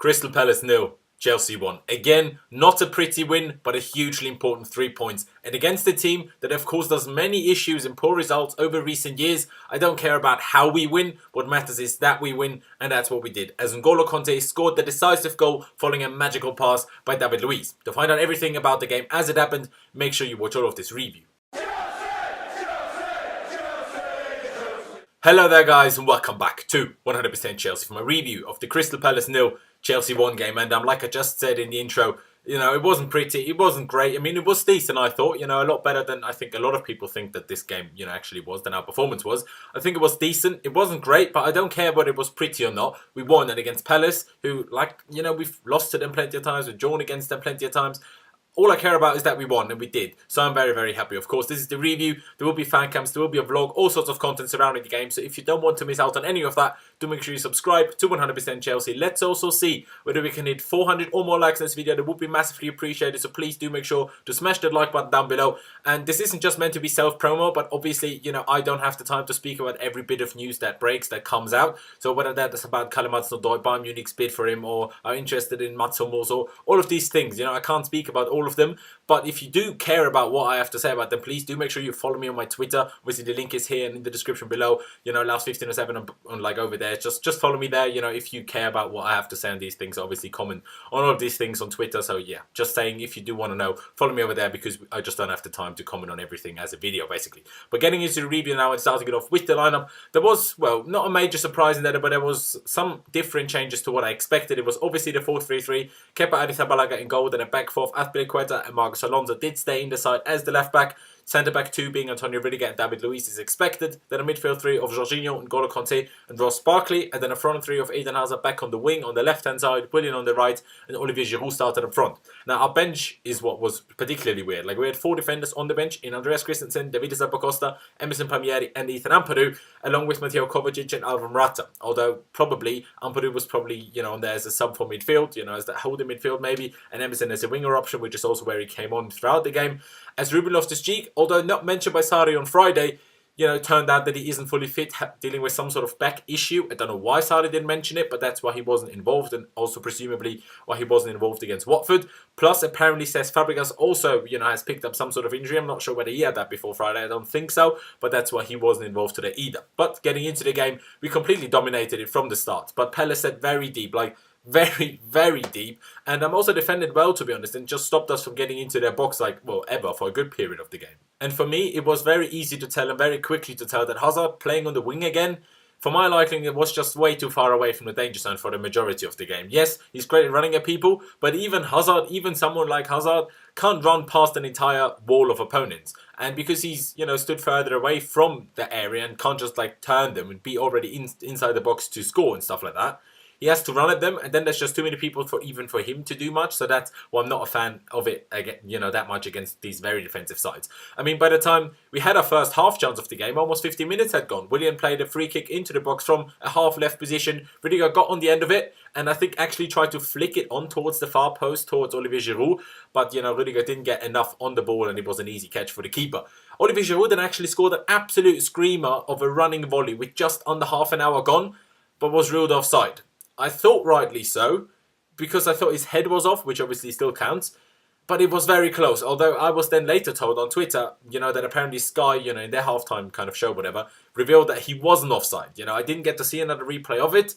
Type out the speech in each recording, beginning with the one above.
Crystal Palace 0, Chelsea 1. Again, not a pretty win, but a hugely important 3 points. And against a team that have caused us many issues and poor results over recent years, I don't care about how we win. What matters is that we win, and that's what we did. As N'Golo Kanté scored the decisive goal following a magical pass by David Luiz. To find out everything about the game as it happened, make sure you watch all of this review. Hello there guys, and welcome back to 100% Chelsea for my review of the Crystal Palace 0, Chelsea 1 game. And like I just said in the intro, it wasn't pretty, it wasn't great. I mean, it was decent, I thought, a lot better than I think a lot of people think that this game, actually was, than our performance was. I think it was decent. It wasn't great, but I don't care whether it was pretty or not. We won it against Palace, who, we've lost to them plenty of times, we've drawn against them plenty of times. All I care about is that we won, and we did. So I'm very, very happy. Of course, this is the review. There will be fan cams, there will be a vlog, all sorts of content surrounding the game. So if you don't want to miss out on any of that, do make sure you subscribe to 100% Chelsea. Let's also see whether we can hit 400 or more likes in this video. That would be massively appreciated. So please do make sure to smash that like button down below. And this isn't just meant to be self-promo, but obviously, I don't have the time to speak about every bit of news that breaks, that comes out. So whether that's about Callum Hudson-Odoi, Bayern Munich's bid for him, or are interested in Mats Hummels, or all of these things, I can't speak about all of them. But if you do care about what I have to say about them, please do make sure you follow me on my Twitter. Obviously, the link is here and in the description below. Last 15 or 7 on like over there. Just follow me there. If you care about what I have to say on these things, obviously comment on all of these things on Twitter. So yeah, just saying, if you do want to know, follow me over there, because I just don't have the time to comment on everything as a video, basically. But getting into the review now and starting it off with the lineup, there was, well, not a major surprise in there, but there was some different changes to what I expected. It was obviously the 4-3-3. Kepa Arrizabalaga in goal, then a back four, Azpilicueta and Marcos Alonso did stay in the side as the left back. Centre-back 2 being Antonio Rudiger and David Luiz is expected. Then a midfield 3 of Jorginho, N'Golo Kanté and Ross Barkley. And then a front 3 of Eden Hazard back on the wing on the left-hand side, Willian on the right, and Olivier Giroud started up front. Now, our bench is what was particularly weird. We had 4 defenders on the bench in Andreas Christensen, David Zappacosta, Emerson Palmieri and Ethan Ampadu, along with Mateo Kovacic and Alvaro Morata. Although, probably, Ampadu was probably, on there as a sub for midfield, as that holding midfield maybe, and Emerson as a winger option, which is also where he came on throughout the game. As Ruben Loftus-Cheek, although not mentioned by Sarri on Friday, turned out that he isn't fully fit, dealing with some sort of back issue. I don't know why Sarri didn't mention it, but that's why he wasn't involved, and also presumably why he wasn't involved against Watford. Plus, apparently, Cesc Fabregas also, has picked up some sort of injury. I'm not sure whether he had that before Friday. I don't think so, but that's why he wasn't involved today either. But getting into the game, we completely dominated it from the start. But Palace set very deep, very, very deep, and also defended well, to be honest, and just stopped us from getting into their box ever for a good period of the game. And for me, it was very easy to tell and very quickly to tell that Hazard playing on the wing again, for my liking, it was just way too far away from the danger zone for the majority of the game. Yes, he's great at running at people, but even Hazard, even someone like Hazard, can't run past an entire wall of opponents. And because he's, stood further away from the area and can't just turn them and be already inside the box to score and stuff like that, he has to run at them, and then there's just too many people for him to do much. So that's why I'm not a fan of it, again, that much against these very defensive sides. I mean, by the time we had our first half chance of the game, almost 50 minutes had gone. Willian played a free kick into the box from a half left position. Rudiger got on the end of it, and I think actually tried to flick it on towards the far post, towards Olivier Giroud. But, Rudiger didn't get enough on the ball, and it was an easy catch for the keeper. Olivier Giroud then actually scored an absolute screamer of a running volley with just under half an hour gone, but was ruled offside. I thought rightly so, because I thought his head was off, which obviously still counts, but it was very close. Although I was then later told on Twitter, that apparently Sky, in their halftime kind of show, whatever, revealed that he wasn't offside. I didn't get to see another replay of it,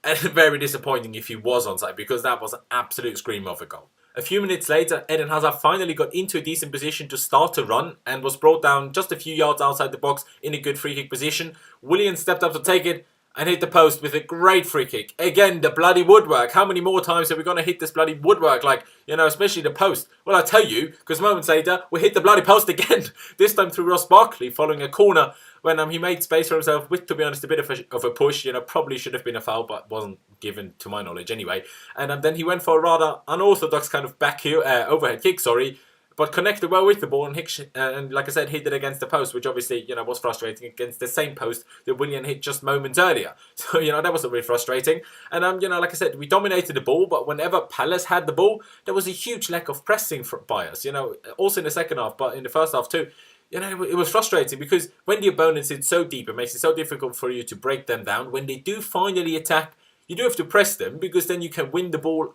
and very disappointing if he was onside, because that was an absolute screamer of a goal. A few minutes later, Eden Hazard finally got into a decent position to start to run and was brought down just a few yards outside the box in a good free kick position. Willian stepped up to take it and hit the post with a great free kick. Again, the bloody woodwork. How many more times are we going to hit this bloody woodwork? Especially the post. Well, I tell you, because moments later, we hit the bloody post again. This time through Ross Barkley, following a corner when he made space for himself with, to be honest, a bit of a push. Probably should have been a foul, but wasn't given to my knowledge anyway. And then he went for a rather unorthodox kind of overhead kick, but connected well with the ball, and like I said, hit it against the post, which obviously, was frustrating against the same post that Willian hit just moments earlier. So, that was a bit frustrating. And, like I said, we dominated the ball, but whenever Palace had the ball, there was a huge lack of pressing by us, also in the second half, but in the first half too. It was frustrating because when the opponent sits so deep, it makes it so difficult for you to break them down. When they do finally attack, you do have to press them, because then you can win the ball,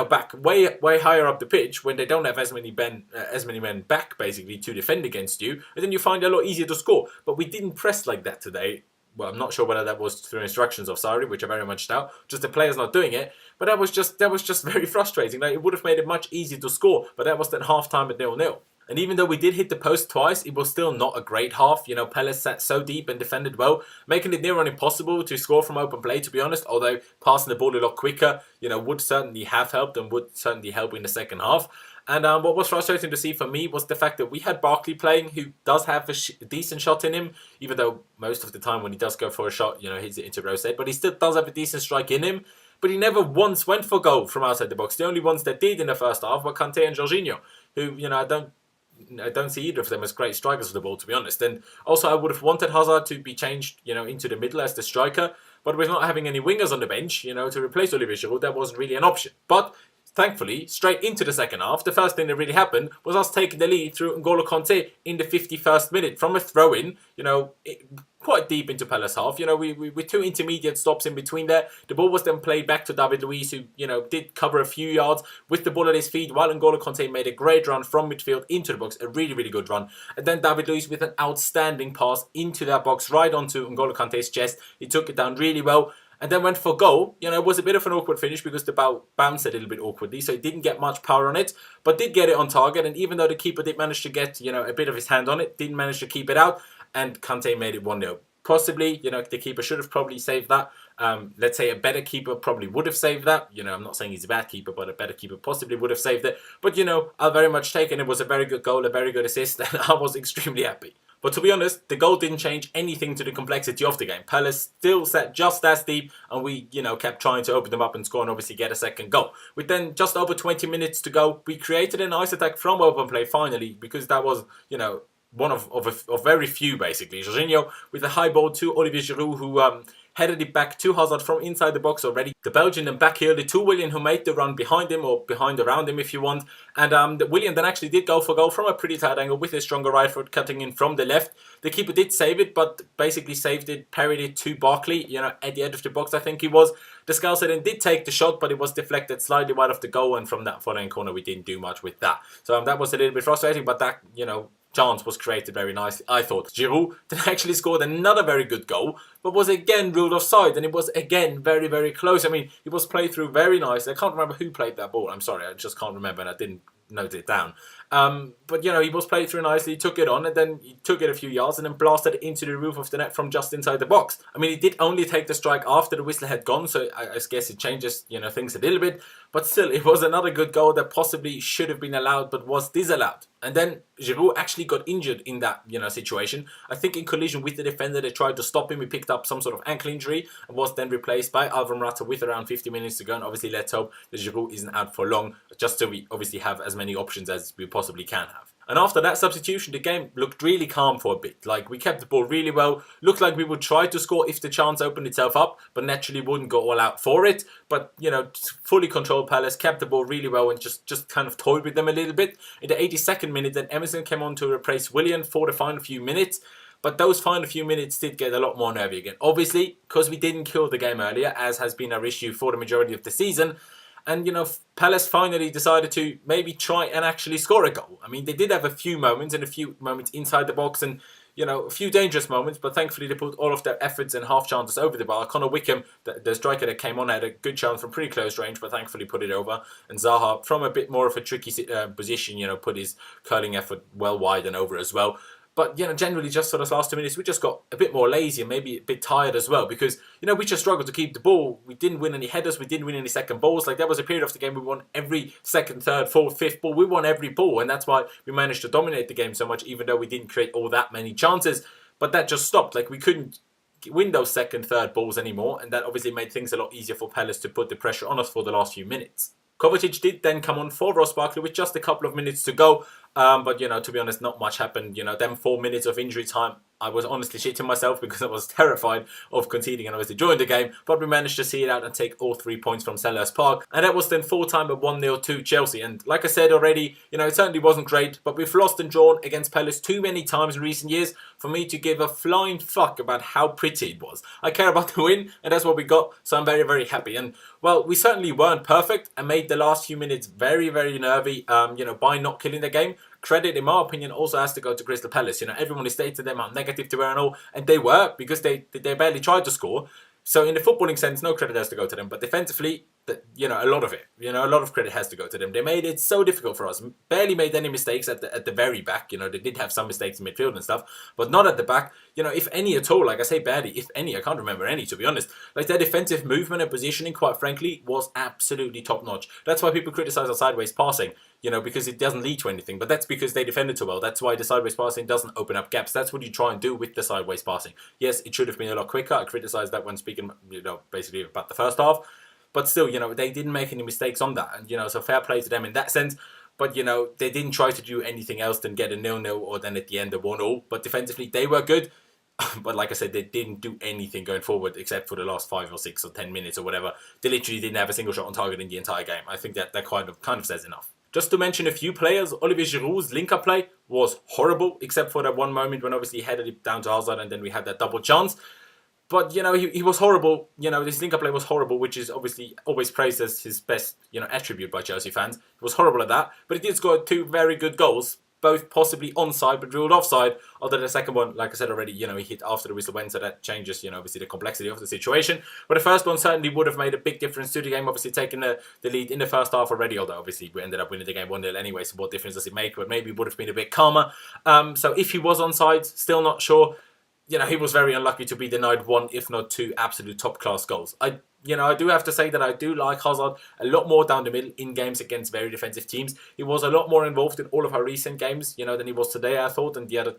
back way higher up the pitch when they don't have as many men back basically to defend against you, and then you find it a lot easier to score. But we didn't press like that today. Well, I'm not sure whether that was through instructions of Sarri, which I very much doubt, just the players not doing it. But that was just very frustrating. Like, it would have made it much easier to score, but that was then half time at 0-0. And even though we did hit the post twice, it was still not a great half. Palace sat so deep and defended well, making it near on impossible to score from open play, to be honest. Although passing the ball a lot quicker, would certainly have helped and would certainly help in the second half. And what was frustrating to see for me was the fact that we had Barkley playing, who does have a decent shot in him, even though most of the time when he does go for a shot, hits it into Rose. But he still does have a decent strike in him. But he never once went for goal from outside the box. The only ones that did in the first half were Kanté and Jorginho, who, I don't see either of them as great strikers of the ball, to be honest. And also, I would have wanted Hazard to be changed, into the middle as the striker. But with not having any wingers on the bench, to replace Olivier Giroud, that wasn't really an option. But thankfully, straight into the second half, the first thing that really happened was us taking the lead through N'Golo Kanté in the 51st minute from a throw-in, quite deep into Palace half. We two intermediate stops in between there. The ball was then played back to David Luiz, who, did cover a few yards with the ball at his feet, while N'Golo Kanté made a great run from midfield into the box, a really, really good run. And then David Luiz with an outstanding pass into that box, right onto N'Golo Kanté's chest. He took it down really well, and then went for goal. It was a bit of an awkward finish because the ball bounced a little bit awkwardly, so he didn't get much power on it, but did get it on target. And even though the keeper did manage to get, a bit of his hand on it, didn't manage to keep it out, and Kanté made it 1-0. Possibly, the keeper should have probably saved that. Let's say a better keeper probably would have saved that. I'm not saying he's a bad keeper, but a better keeper possibly would have saved it. But, I'll very much take it. It was a very good goal, a very good assist, and I was extremely happy. But to be honest, the goal didn't change anything to the complexity of the game. Palace still sat just as deep, and we, kept trying to open them up and score and obviously get a second goal. With then just over 20 minutes to go, we created a nice attack from open play finally, because that was, one of very few, basically. Jorginho with a high ball to Olivier Giroud, who headed it back to Hazard from inside the box already. The Belgian then backheeled it to Willian, who made the run behind him, or around him if you want. And Willian then actually did go for goal from a pretty tight angle with his stronger right foot cutting in from the left. The keeper did save it, but basically saved it, parried it to Barkley, at the edge of the box, I think he was. The Scouser then did take the shot, but it was deflected slightly wide of the goal, and from that following corner we didn't do much with that. So that was a little bit frustrating, but that, chance was created very nicely, I thought. Giroud then actually scored another very good goal, but was again ruled offside, and it was again very, very close. I mean, it was played through very nicely. I can't remember who played that ball. I'm sorry, I just can't remember, and I didn't note it down. But, he was played through nicely, he took it on, and then he took it a few yards, and then blasted it into the roof of the net from just inside the box. I mean, he did only take the strike after the whistle had gone, so I guess it changes, things a little bit. But still, it was another good goal that possibly should have been allowed, but was disallowed. And then Giroud actually got injured in that, situation. I think in collision with the defender that tried to stop him, he picked up some sort of ankle injury and was then replaced by Alvaro Morata with around 50 minutes to go. And obviously, let's hope that Giroud isn't out for long, just so we obviously have as many options as we possibly can have. And after that substitution, the game looked really calm for a bit. Like, we kept the ball really well. Looked like we would try to score if the chance opened itself up, but naturally wouldn't go all out for it. But, fully controlled Palace, kept the ball really well and just kind of toyed with them a little bit. In the 82nd minute, then Emerson came on to replace Willian for the final few minutes. But those final few minutes did get a lot more nervy again. Obviously, because we didn't kill the game earlier, as has been our issue for the majority of the season. And, Palace finally decided to maybe try and actually score a goal. I mean, they did have a few moments, and a few moments inside the box, and, a few dangerous moments, but thankfully they put all of their efforts and half chances over the bar. Connor Wickham, the striker that came on, had a good chance from pretty close range, but thankfully put it over. And Zaha, from a bit more of a tricky position, put his curling effort well wide and over as well. But, generally just for those last 2 minutes, we just got a bit more lazy and maybe a bit tired as well, because, we just struggled to keep the ball. We didn't win any headers. We didn't win any second balls. Like, there was a period of the game we won every second, third, fourth, fifth ball. We won every ball, and that's why we managed to dominate the game so much, even though we didn't create all that many chances. But that just stopped. Like, we couldn't win those second, third balls anymore, and that obviously made things a lot easier for Palace to put the pressure on us for the last few minutes. Kovacic did then come on for Ross Barkley with just a couple of minutes to go. But, to be honest, not much happened. Them 4 minutes of injury time I was honestly shitting myself because I was terrified of conceding and obviously joined the game, but we managed to see it out and take all 3 points from Selhurst Park, and that was then full-time at 1-0 to Chelsea. And like I said already, it certainly wasn't great, but we've lost and drawn against Palace too many times in recent years for me to give a flying fuck about how pretty it was. I care about the win, and that's what we got, so I'm very, very happy. And, well, we certainly weren't perfect and made the last few minutes very, very nervy, by not killing the game. Credit, in my opinion, also has to go to Crystal Palace. Everyone is stated them how negative they were and all, and they were, because they barely tried to score. So in the footballing sense, no credit has to go to them. But defensively, a lot of it, a lot of credit has to go to them. They made it so difficult for us. Barely made any mistakes at the very back. They did have some mistakes in midfield and stuff, but not at the back. If any at all. Like I say, barely, if any. I can't remember any, to be honest. Like, their defensive movement and positioning, quite frankly, was absolutely top notch. That's why people criticize our sideways passing. Because it doesn't lead to anything. But that's because they defended so well. That's why the sideways passing doesn't open up gaps. That's what you try and do with the sideways passing. Yes, it should have been a lot quicker. I criticised that when speaking, basically about the first half. But still, they didn't make any mistakes on that. And, so fair play to them in that sense. But, they didn't try to do anything else than get a 0-0 or then at the end a 1-1. But defensively, they were good. But like I said, they didn't do anything going forward except for the last 5 or 6 or 10 minutes or whatever. They literally didn't have a single shot on target in the entire game. I think that kind of says enough. Just to mention a few players, Olivier Giroud's link-up play was horrible, except for that one moment when obviously he headed it down to Hazard and then we had that double chance. But, he was horrible. This link-up play was horrible, which is obviously always praised as his best, attribute by Chelsea fans. He was horrible at that, but he did score 2 very good goals, both possibly onside but ruled offside. Although the second one, like I said already, he hit after the whistle went, so that changes, obviously the complexity of the situation. But the first one certainly would have made a big difference to the game, obviously taking the lead in the first half already, although obviously we ended up winning the game 1-0 anyway, so what difference does it make? But maybe it would have been a bit calmer. So if he was onside, still not sure. He was very unlucky to be denied 1, if not 2, absolute top-class goals. I do have to say that I do like Hazard a lot more down the middle in games against very defensive teams. He was a lot more involved in all of our recent games, than he was today, I thought. And the other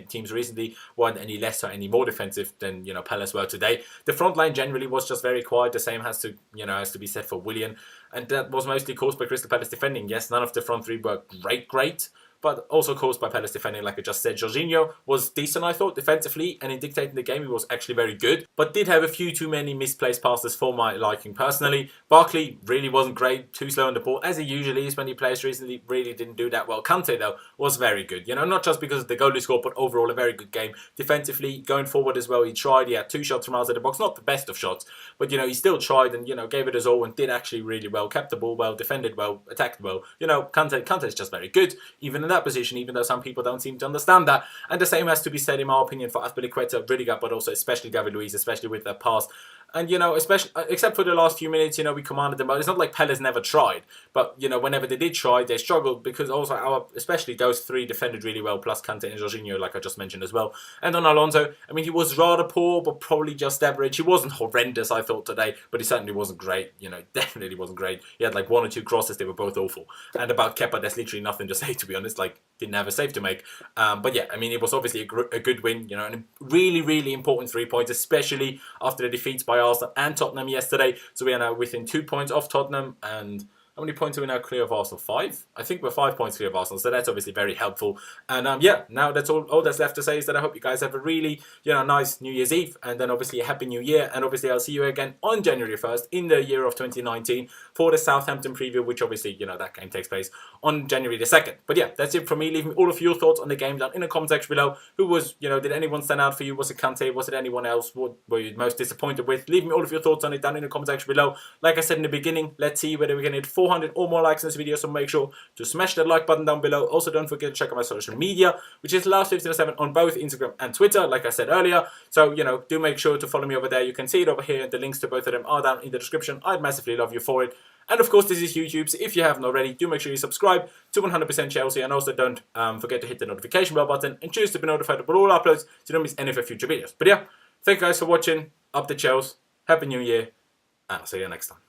teams recently weren't any less or any more defensive than, Palace were today. The front line generally was just very quiet. The same has to be said for Willian. And that was mostly caused by Crystal Palace defending. Yes, none of the front three were great. But also caused by Palace defending, like I just said. Jorginho was decent, I thought, defensively, and in dictating the game, he was actually very good, but did have a few too many misplaced passes for my liking personally. Barkley really wasn't great, too slow on the ball, as he usually is when he plays recently, really didn't do that well. Kante, though, was very good, not just because of the goal he scored, but overall a very good game. Defensively, going forward as well, he tried, he had 2 shots from outside the box, not the best of shots, but, he still tried and, gave it his all and did actually really well, kept the ball well, defended well, attacked well. Kante is just very good, even in that position, even though some people don't seem to understand that. And the same has to be said, in my opinion, for Azpilicueta, Rudiger, but also especially David Luiz, especially with that pass. And, especially, except for the last few minutes, we commanded them. But it's not like Palace never tried. But, whenever they did try, they struggled because also especially those 3 defended really well, plus Kante and Jorginho, like I just mentioned as well. And on Alonso, I mean, he was rather poor, but probably just average. He wasn't horrendous, I thought, today, but he certainly wasn't great. Definitely wasn't great. He had like 1 or 2 crosses, they were both awful. And about Kepa, there's literally nothing to say, to be honest. Like, didn't have a save to make. But yeah, I mean, it was obviously a good win, and a really, really important 3 points, especially after the defeats by Arsenal and Tottenham yesterday. So we are now within 2 points off Tottenham, and how many points are we now clear of Arsenal? 5? I think we're 5 points clear of Arsenal, so that's obviously very helpful. And yeah, now that's all that's left to say is that I hope you guys have a really, nice New Year's Eve, and then obviously a Happy New Year, and obviously I'll see you again on January 1st in the year of 2019 for the Southampton preview, which obviously, that game takes place on January the 2nd. But yeah, that's it from me. Leave me all of your thoughts on the game down in the comment section below. Who was, did anyone stand out for you? Was it Kante? Was it anyone else? What were you most disappointed with? Leave me all of your thoughts on it down in the comment section below. Like I said in the beginning, let's see whether we can hit 400 or more likes in this video, so make sure to smash that like button down below. Also, don't forget to check out my social media, which is Last1507 on both Instagram and Twitter, like I said earlier. So, do make sure to follow me over there. You can see it over here. The links to both of them are down in the description. I'd massively love you for it. And of course, this is YouTube, so if you haven't already, do make sure you subscribe to 100% Chelsea, and also don't forget to hit the notification bell button and choose to be notified about all uploads so you don't miss any of our future videos. But yeah, thank you guys for watching. Up the Chelsea. Happy New Year, and I'll see you next time.